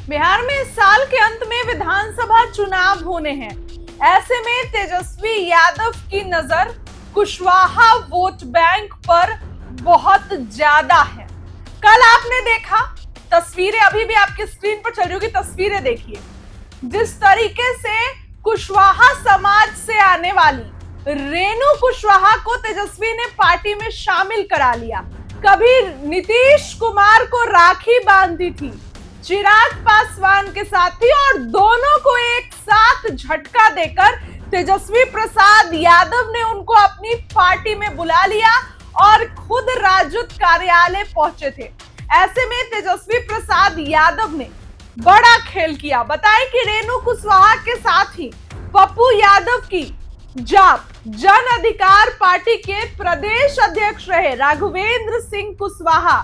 बिहार में इस साल के अंत में विधानसभा चुनाव होने हैं। ऐसे में तेजस्वी यादव की नजर कुशवाहा वोट बैंक पर बहुत ज्यादा है। कल आपने देखा तस्वीरें, अभी भी आपकी स्क्रीन पर चल रही होगी, तस्वीरें देखिए। जिस तरीके से कुशवाहा समाज से आने वाली रेणु कुशवाहा को तेजस्वी ने पार्टी में शामिल करा लिया। कभी नीतीश कुमार को राखी बांधी थी चिराग पासवान के साथ ही, और दोनों को एक साथ झटका देकर तेजस्वी प्रसाद यादव ने उनको अपनी पार्टी में बुला लिया और खुद राजद कार्यालय पहुंचे थे। ऐसे में तेजस्वी प्रसाद यादव ने बड़ा खेल किया। बताएं कि रेणु कुशवाहा के साथ ही पप्पू यादव की जाप जन अधिकार पार्टी के प्रदेश अध्यक्ष रहे राघवेंद्र सिंह कुशवाहा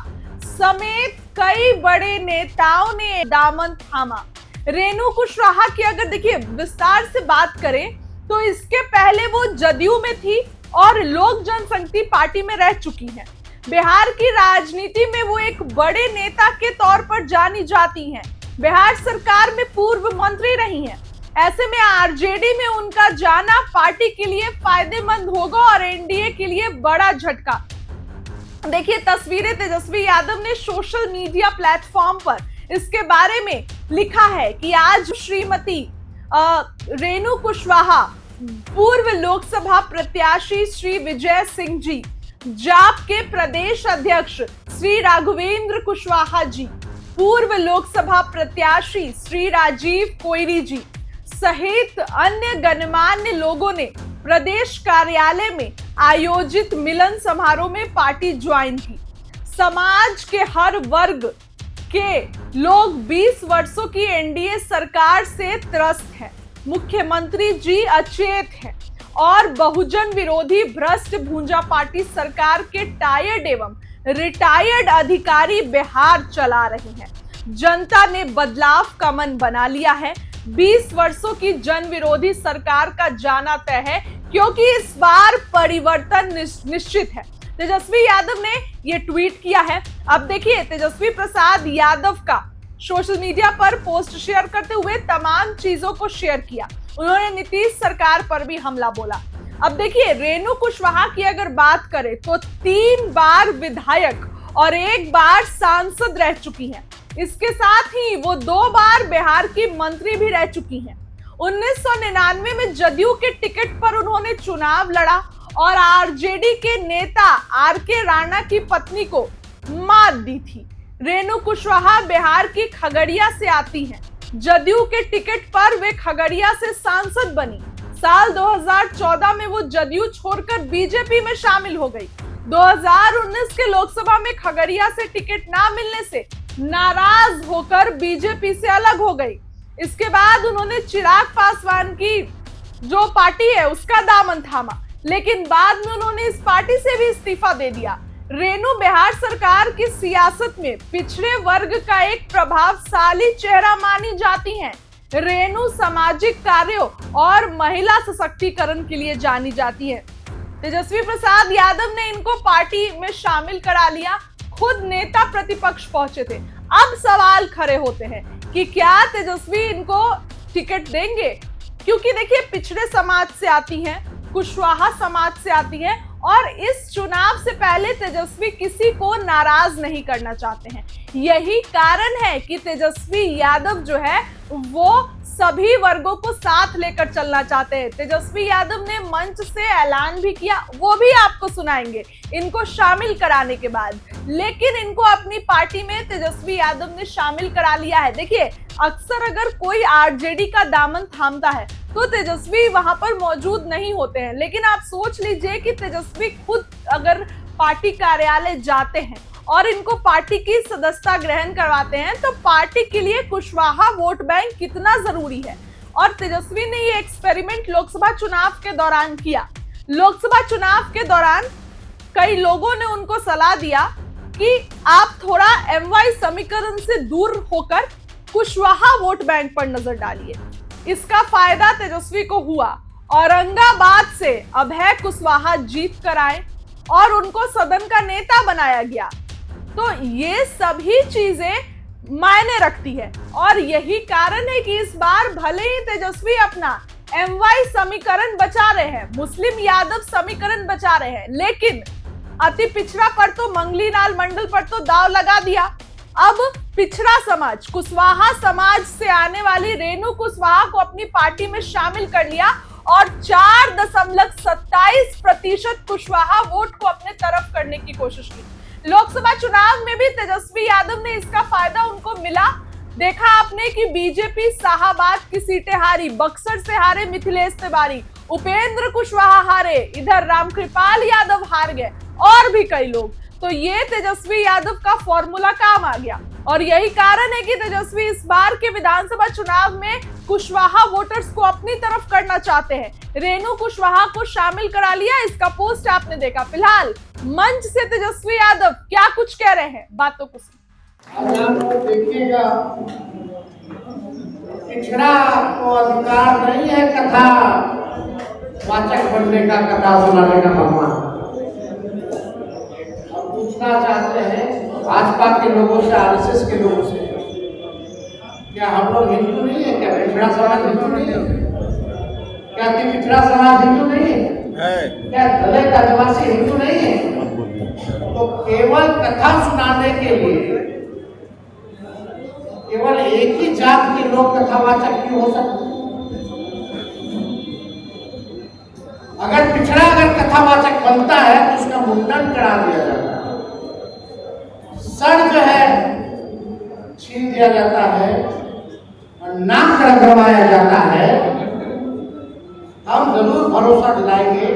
समेत कई बड़े नेताओं ने दामन थामा। रेणु कुशवाहा की अगर देखिए विस्तार से बात करें तो इसके पहले वो जदयू में थी और लोक जनशक्ति पार्टी में रह चुकी हैं। बिहार की राजनीति में वो एक बड़े नेता के तौर पर जानी जाती हैं। बिहार सरकार में पूर्व मंत्री रही हैं। ऐसे में आरजेडी में उनका जाना पार्टी के लिए फायदेमंद होगा और एनडीए के लिए बड़ा झटका। देखिए तस्वीरें तेजस्वी यादव ने सोशल मीडिया प्लेटफॉर्म पर इसके बारे में लिखा है कि आज श्रीमती रेणु कुशवाहा, पूर्व लोकसभा प्रत्याशी श्री विजय सिंह जी, जाप के प्रदेश अध्यक्ष श्री राघवेंद्र कुशवाहा जी, पूर्व लोकसभा प्रत्याशी श्री राजीव कोइरी जी सहित अन्य गणमान्य लोगों ने प्रदेश कार्यालय में आयोजित मिलन समारोह में पार्टी ज्वाइन की। समाज के हर वर्ग के लोग 20 वर्षों की एनडीए सरकार से त्रस्त हैं। मुख्यमंत्री जी अचेत हैं और बहुजन विरोधी भ्रष्ट भूंजा पार्टी सरकार के टायर्ड एवं रिटायर्ड अधिकारी बिहार चला रहे हैं। जनता ने बदलाव का मन बना लिया है। 20 वर्षों की जन विरोधी सरकार का जाना तय है, क्योंकि इस बार परिवर्तन निश्चित है। तेजस्वी यादव ने यह ट्वीट किया है। अब देखिए तेजस्वी प्रसाद यादव का सोशल मीडिया पर पोस्ट शेयर करते हुए तमाम चीजों को शेयर किया। उन्होंने नीतीश सरकार पर भी हमला बोला। अब देखिए रेणु कुशवाहा की अगर बात करें तो 3 बार विधायक और 1 बार सांसद रह चुकी हैं। इसके साथ ही वो 2 बार बिहार की मंत्री भी रह चुकी हैं। 1999 में जदयू के टिकट पर उन्होंने चुनाव लड़ा और आरजेडी के नेता आरके राणा की पत्नी को मात दी थी। रेणु कुशवाहा बिहार की खगड़िया से आती हैं। जदयू के टिकट पर वे खगड़िया से सांसद बनी। साल 2014 में वो जदयू छोड़कर बीजेपी में शामिल हो गई। 2019 के लोकसभा में खगड़िया से टिकट ना मिलने से नाराज होकर बीजेपी से अलग हो गई। इसके बाद उन्होंने चिराग पासवान की जो पार्टी है उसका दामन थामा, लेकिन बाद में उन्होंने इस पार्टी से भी इस्तीफा दे दिया। रेणु बिहार सरकार की सियासत में पिछड़े वर्ग का एक प्रभावशाली चेहरा मानी जाती हैं। रेणु सामाजिक कार्यों और महिला सशक्तिकरण के लिए जानी जाती है। तेजस्वी प्रसाद यादव ने इनको पार्टी में शामिल करा लिया। खुद नेता प्रतिपक्ष पहुंचे थे। अब सवाल खड़े होते हैं कि क्या तेजस्वी इनको टिकट देंगे, क्योंकि देखिए पिछड़े समाज से आती हैं, कुशवाहा समाज से आती हैं और इस चुनाव से पहले तेजस्वी किसी को नाराज नहीं करना चाहते हैं। यही कारण है कि तेजस्वी यादव जो है वो सभी वर्गों को साथ लेकर चलना चाहते हैं। तेजस्वी यादव ने मंच से ऐलान भी किया, वो भी आपको सुनाएंगे इनको शामिल कराने के बाद। लेकिन इनको अपनी पार्टी में तेजस्वी यादव ने शामिल करा लिया है। देखिए अक्सर अगर कोई आरजेडी का दामन थामता है तो तेजस्वी वहां पर मौजूद नहीं होते हैं। लेकिन आप सोच लीजिए कि तेजस्वी खुद अगर पार्टी कार्यालय जाते हैं और इनको पार्टी की सदस्यता ग्रहण करवाते हैं तो पार्टी के लिए कुशवाहा वोट बैंक कितना जरूरी है। और तेजस्वी ने ये एक्सपेरिमेंट लोकसभा चुनाव के दौरान किया। लोकसभा चुनाव के दौरान कई लोगों ने उनको सलाह दिया कि आप थोड़ा एमवाई समीकरण से दूर होकर कुशवाहा वोट बैंक पर नजर डालिए। इसका फायदा तेजस्वी को हुआ। औरंगाबाद से अभय कुशवाहा जीत कर आए और उनको सदन का नेता बनाया गया। तो ये सभी चीजें मायने रखती है। और यही कारण है कि इस बार भले ही तेजस्वी अपना MY समीकरण बचा रहे हैं, मुस्लिम यादव समीकरण बचा रहे हैं, लेकिन अति पिछड़ा पर तो मंगली लाल मंडल पर तो दाव लगा दिया। अब पिछड़ा समाज, कुशवाहा समाज से आने वाली रेणु कुशवाहा को अपनी पार्टी में शामिल कर लिया और 4.27% कुशवाहा वोट को अपने तरफ करने की कोशिश की। लोकसभा चुनाव में भी तेजस्वी यादव ने इसका फायदा उनको मिला। देखा आपने कि बीजेपी शाहाबाद की सीटें हारी, बक्सर से हारे मिथिलेश तिवारी, उपेंद्र कुशवाहा हारे, इधर रामकृपाल यादव हार गए और भी कई लोग। तो ये तेजस्वी यादव का फॉर्मूला काम आ गया और यही कारण है कि तेजस्वी इस बार के विधानसभा चुनाव में कुशवाहा वोटर्स को अपनी तरफ करना चाहते हैं। रेणु कुशवाहा को शामिल करा लिया, इसका पोस्ट आपने देखा। फिलहाल मंच से तेजस्वी यादव क्या कुछ कह रहे हैं, बातों को देखिएगा, पिछड़ा को अधिकार नहीं है कथा वाचक बनने का, कथा सुनाने का। भगवान हम पूछना चाहते हैं भाजपा के लोगों से, RSS के लोगों से, क्या हम लोग हिंदू नहीं है? क्या पिछड़ा समाज हिंदू नहीं है? क्या पिछड़ा समाज हिंदू नहीं है? क्या दलित आदिवासी हिंदू नहीं है? तो केवल कथा सुनाने के लिए केवल एक ही जात के लोग कथावाचक क्यों हो सकते? अगर पिछड़ा अगर कथावाचक बनता है तो उसका मुंडन करा दिया जाता है, सर जो है छीन दिया जाता है और नाक रगड़वाया जाता है। हम जरूर भरोसा दिलाएंगे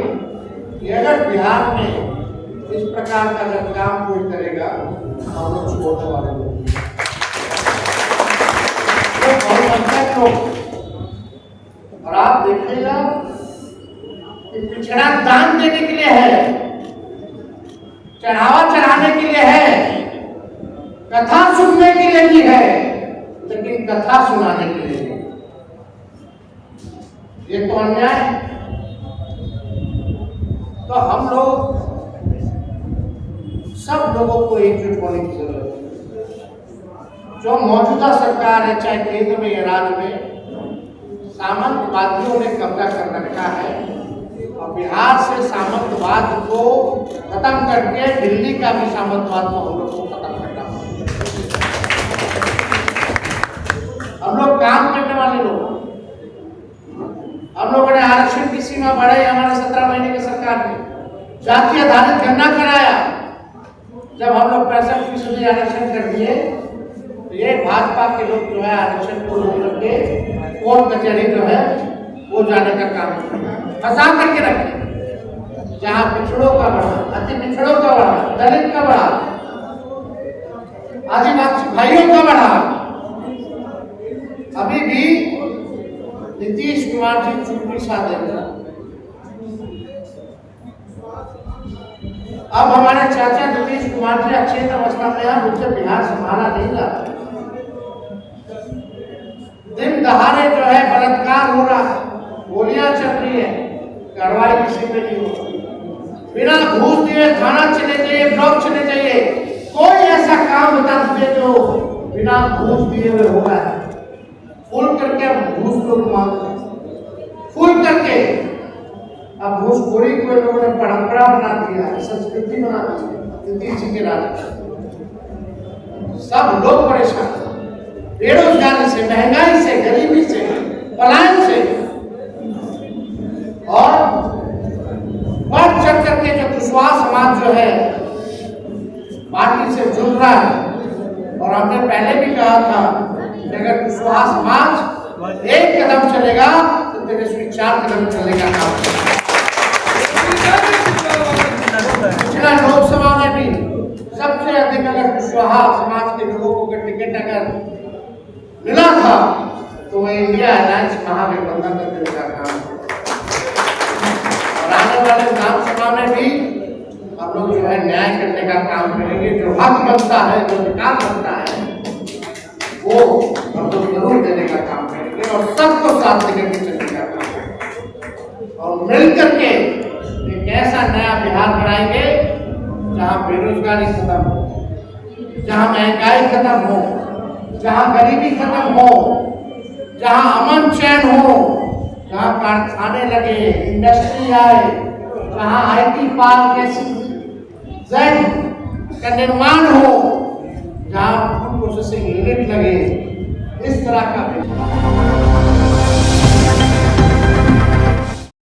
कि अगर बिहार में इस प्रकार का अगर काम कोई करेगा तो हम लोग छोड़ने वाले लोग और आप देखिएगा कि पिछड़ा दान देने के लिए है, चढ़ावा चढ़ाने के लिए है, कथा सुनने के लिए भी है, लेकिन कथा सुनाने के लिए नहीं। ये तो अन्याय है। तो हम लोग सब लोगों को एकजुट होने की जरूरत है। जो मौजूदा सरकार है, चाहे केंद्र में या राज्य में, सामंतवादियों ने कब्जा कर रखा है और बिहार से सामंतवाद को खत्म करके दिल्ली का भी सामंतवाद को हम लोग को खत्म करना है। हम लोग काम करने वाले लोग, हम लोगों ने आरक्षण की सीमा बढ़ाई हमारे 17 महीने की सरकार ने, जाति आधारित गणना कराया। जब हम लोग 65% आरक्षण कर दिए, ये भाजपा के लोग जो है आरक्षण को लेकर कोर्ट कचहरी जो है वो जाने का काम फंसा करके रखे। जहाँ पिछड़ों का बढ़ा, अति पिछड़ों का बढ़ा, दलित का बढ़ा, आदिवासी भाइयों का बढ़ा। अभी भी नीतीश कुमार जी चुप्पी साधे। अब हमारे चाचा नीतीश कुमार जी अचेत अवस्था में है, मुझसे बिहार संभाला नहीं जाता। दिन दहाड़े जो है बलात्कार हो रहा है, गोलियां चल रही है, कार्रवाई किसी पे नहीं हो रही। बिना घूस दिए थाना चले जाइए, ब्लॉक चले जाइए, कोई ऐसा काम बता दीजिए जो बिना घूस दिए हुए हो रहा है। फुल करके अब घूस लोग मांगते हैं, फुल करके अब घूसखोरी को लोगों ने परंपरा बना दिया है, संस्कृति बना दी है। नीतीश जी के राज सब लोग परेशान, बेरोजगारी से, महंगाई से, गरीबी से, पलायन से, और बढ़ चढ़ करके जो कुशवाहा समाज जो है पार्टी से जुड़ रहा है। और हमने पहले भी कहा था कि अगर कुशवाहा समाज एक कदम चलेगा तो तेजस्वी 4 कदम चलेगा। पिछला लोकसभा में भी सबसे अधिक अगर कुशवाहा समाज के लोगों को टिकट अगर मिला था तो वह इंडिया अलायंस महागठबंधन करने का काम है। और आने वाले विधानसभा में भी हम लोग जो है न्याय करने का काम करेंगे। जो हक बनता है, जो अधिकार बनता है, वो हम लोग जरूर देने का काम करेंगे और सबको साथ लेकर के चलने का काम करेंगे और मिलकर के एक ऐसा नया बिहार बनाएंगे जहाँ बेरोजगारी खत्म हो, जहाँ महंगाई खत्म हो, जहां गरीबी खत्म हो, जहां अमन चैन हो, जहां कारखाने लगे, इंडस्ट्री आए, जहां आईटी पार्क जैसी जेड का निर्माण हो, जहां फूड प्रोसेसिंग यूनिट लगे, इस तरह का